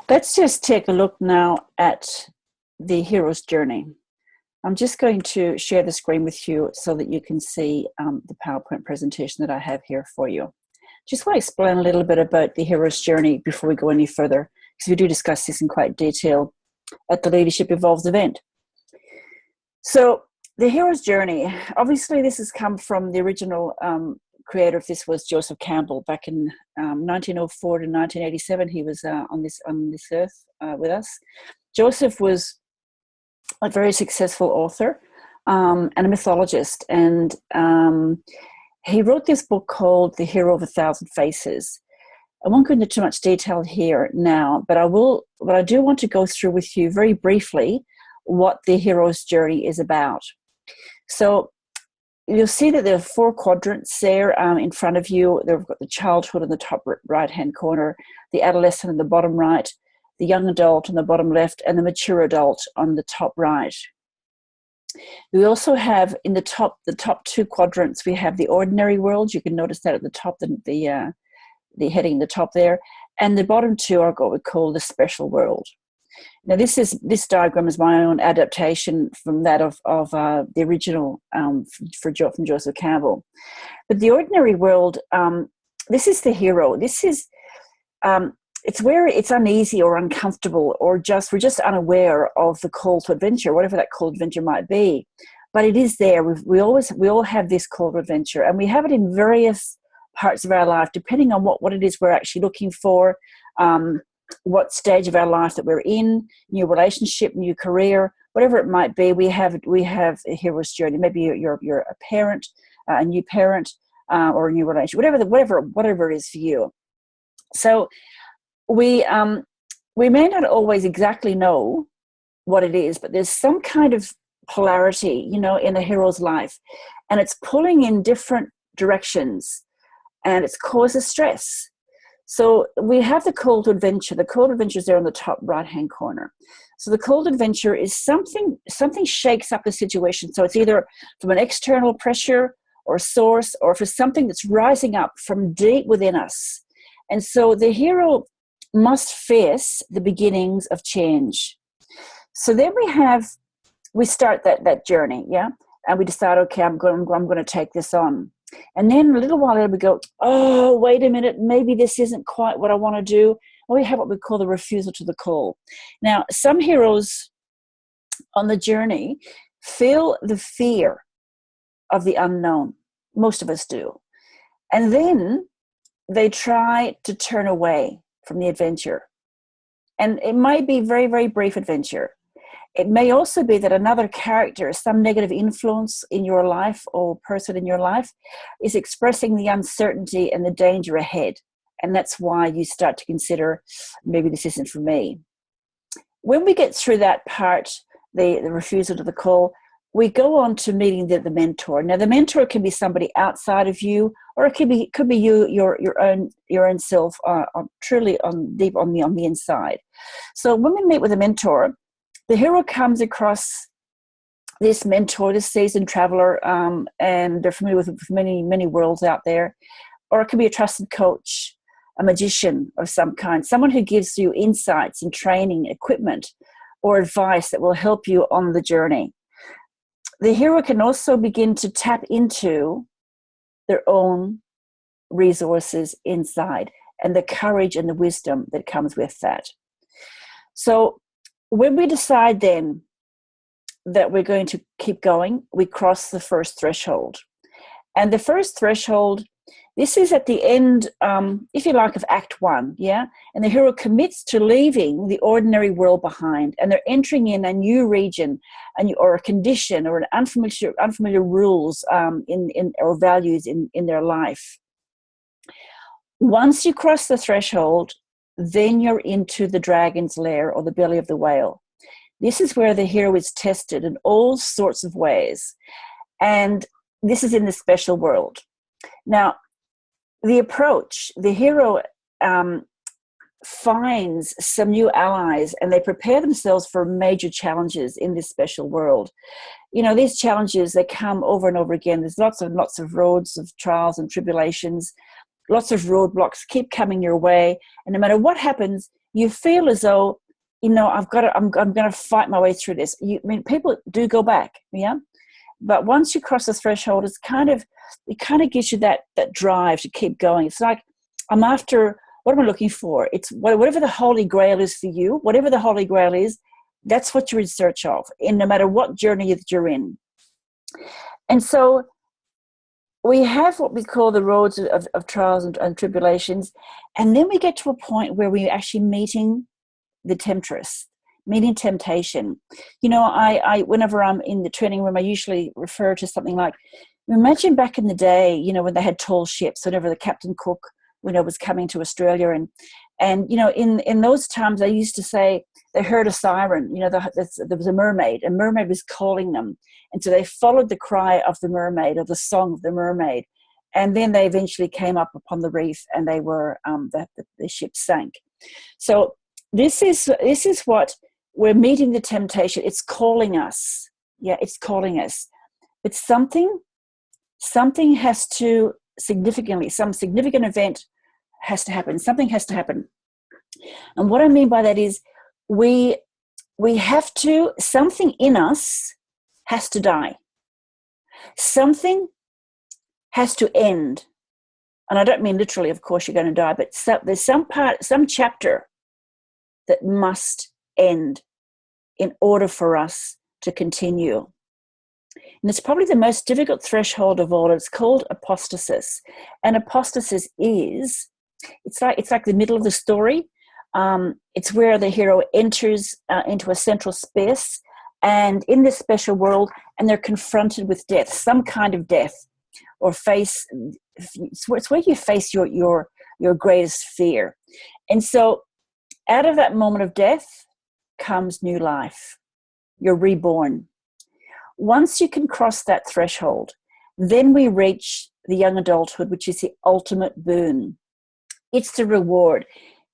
Let's just take a look now at the hero's journey. I'm just going to share the screen with you so that you can see the PowerPoint presentation that I have here for you. Just want to explain a little bit about the hero's journey before we go any further, because we do discuss this in quite detail at the Leadership Evolves event. So the hero's journey, obviously this has come from the original creator of this was Joseph Campbell. Back in 1904 to 1987, he was on this earth with us. Joseph was a very successful author and a mythologist, and he wrote this book called The Hero of a Thousand Faces. I won't go into too much detail here now, but I do want to go through with you very briefly what the hero's journey is about. So you'll see that there are four quadrants there in front of you. They've got the childhood in the top right-hand corner, the adolescent in the bottom right, the young adult on the bottom left, and the mature adult on the top right. We also have in the top two quadrants, we have the ordinary world. You can notice that at the top, the heading in the top there, and the bottom two are what we call the special world. Now, this diagram is my own adaptation from that of the original from Joseph Campbell. But the ordinary world, this is the hero. This is it's where it's uneasy or uncomfortable, or we're just unaware of the call to adventure, whatever that call to adventure might be. But it is there. We all have this call to adventure, and we have it in various parts of our life, depending on what it is we're actually looking for. What stage of our life that we're in, new relationship, new career, whatever it might be, we have a hero's journey. Maybe you're a parent, a new parent, or a new relationship, whatever it is for you. So we may not always exactly know what it is, but there's some kind of polarity, in a hero's life, and it's pulling in different directions, and it causes stress. So we have the call to adventure. The call to adventure is there on the top right-hand corner. So the call to adventure is something shakes up the situation. So it's either from an external pressure or source, or for something that's rising up from deep within us. And so the hero must face the beginnings of change. So then we start that journey, yeah? And we decide, okay, I'm going to take this on. And then a little while later we go, oh, wait a minute, maybe this isn't quite what I want to do. And we have what we call the refusal to the call. Now, some heroes on the journey feel the fear of the unknown. Most of us do. And then they try to turn away from the adventure. And it might be very, very brief adventure. It may also be that another character, some negative influence in your life or person in your life, is expressing the uncertainty and the danger ahead. And that's why you start to consider, maybe this isn't for me. When we get through that part, the refusal to the call, we go on to meeting the mentor. Now, the mentor can be somebody outside of you, or it could be you, your own self, truly deep on the inside. So when we meet with a mentor, the hero comes across this mentor, this seasoned traveler, and they're familiar with many, many worlds out there. Or it could be a trusted coach, a magician of some kind, someone who gives you insights and training, equipment, or advice that will help you on the journey. The hero can also begin to tap into their own resources inside and the courage and the wisdom that comes with that. So when we decide then that we're going to keep going, we cross the first threshold. And the first threshold, this is at the end, if you like, of Act 1, yeah? And the hero commits to leaving the ordinary world behind, and they're entering in a new region or a condition or an unfamiliar rules or values in their life. Once you cross the threshold, then you're into the dragon's lair or the belly of the whale. This is where the hero is tested in all sorts of ways. And this is in the special world. Now, the approach, the hero finds some new allies, and they prepare themselves for major challenges in this special world. These challenges, they come over and over again. There's lots of roads of trials and tribulations. Lots of roadblocks keep coming your way, and no matter what happens, you feel as though, I'm going to fight my way through this. I mean, people do go back, yeah. But once you cross the threshold, it kind of gives you that drive to keep going. It's like, I'm after, what am I looking for? It's whatever the Holy Grail is for you, whatever the Holy Grail is, that's what you're in search of, in no matter what journey that you're in. And so we have what we call the roads of trials and tribulations. And then we get to a point where we're actually meeting the temptress, meeting temptation. I whenever I'm in the training room, I usually refer to something like, imagine back in the day, when they had tall ships, whenever the Captain Cook, was coming to Australia, and in those times, they used to say they heard a siren. There was a mermaid. A mermaid was calling them, and so they followed the cry of the mermaid, or the song of the mermaid, and then they eventually came up upon the reef, and they were the ship sank. So this is what we're meeting, the temptation. It's calling us. Yeah, it's calling us. But something has to some significant event has to happen. Something has to happen. And what I mean by that is we have to, something in us has to die. Something has to end. And I don't mean literally, of course, you're going to die, but there's some chapter that must end in order for us to continue. And it's probably the most difficult threshold of all. It's called apostasis. And apostasis is, it's like the middle of the story. It's where the hero enters into a central space, and in this special world, and they're confronted with death, some kind of death, or it's where you face your greatest fear. And so out of that moment of death comes new life. You're reborn. Once you can cross that threshold, then we reach the young adulthood, which is the ultimate boon. It's the reward.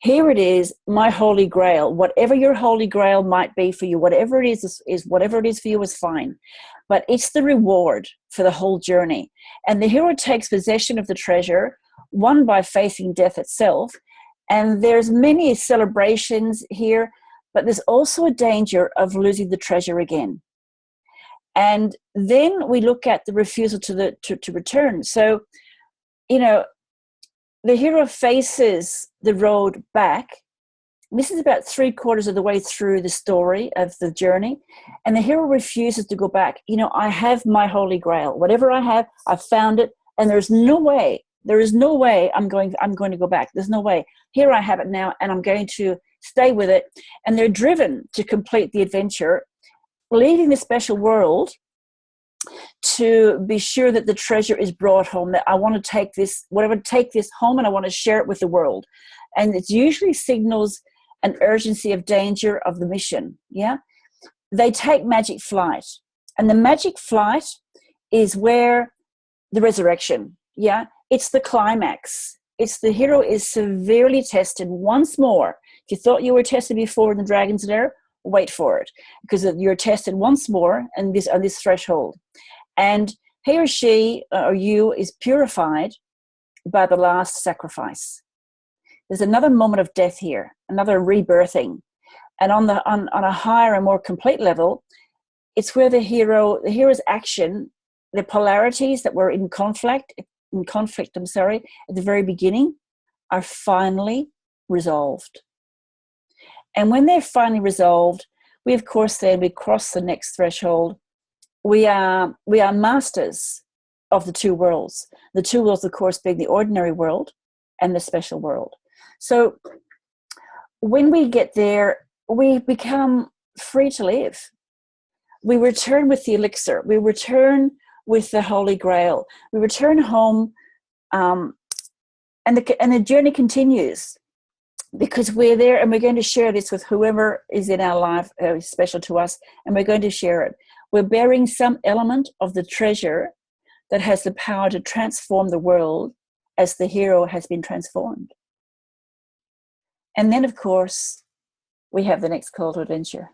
Here it is, my holy grail. Whatever your holy grail might be for you, whatever it is whatever it is for you is fine. But it's the reward for the whole journey. And the hero takes possession of the treasure, one by facing death itself. And there's many celebrations here, but there's also a danger of losing the treasure again. And then we look at the refusal to return. So, the hero faces the road back. This is about 3/4 of the way through the story of the journey. And the hero refuses to go back. I have my holy grail. Whatever I have, I've found it. And there is no way I'm going to go back. There's no way. Here I have it now, and I'm going to stay with it. And they're driven to complete the adventure, leaving the special world to be sure that the treasure is brought home, that I want to take this home, and I want to share it with the world. And it usually signals an urgency of danger of the mission. Yeah. They take magic flight, and the magic flight is where the resurrection. Yeah. It's the climax. It's the hero is severely tested once more. If you thought you were tested before in the Dragon's Lair, wait for it, because you're tested once more on this threshold. And he or she or you is purified by the last sacrifice. There's another moment of death here, another rebirthing. And on a higher and more complete level, it's where the hero's action, the polarities that were in conflict, at the very beginning, are finally resolved. And when they're finally resolved, we cross the next threshold. We are masters of the two worlds. The two worlds, of course, being the ordinary world and the special world. So when we get there, we become free to live. We return with the elixir. We return with the Holy Grail. We return home, and the journey continues, because we're there, and we're going to share this with whoever is in our life, special to us, and we're going to share it. We're bearing some element of the treasure that has the power to transform the world as the hero has been transformed. And then, of course, we have the next call to adventure.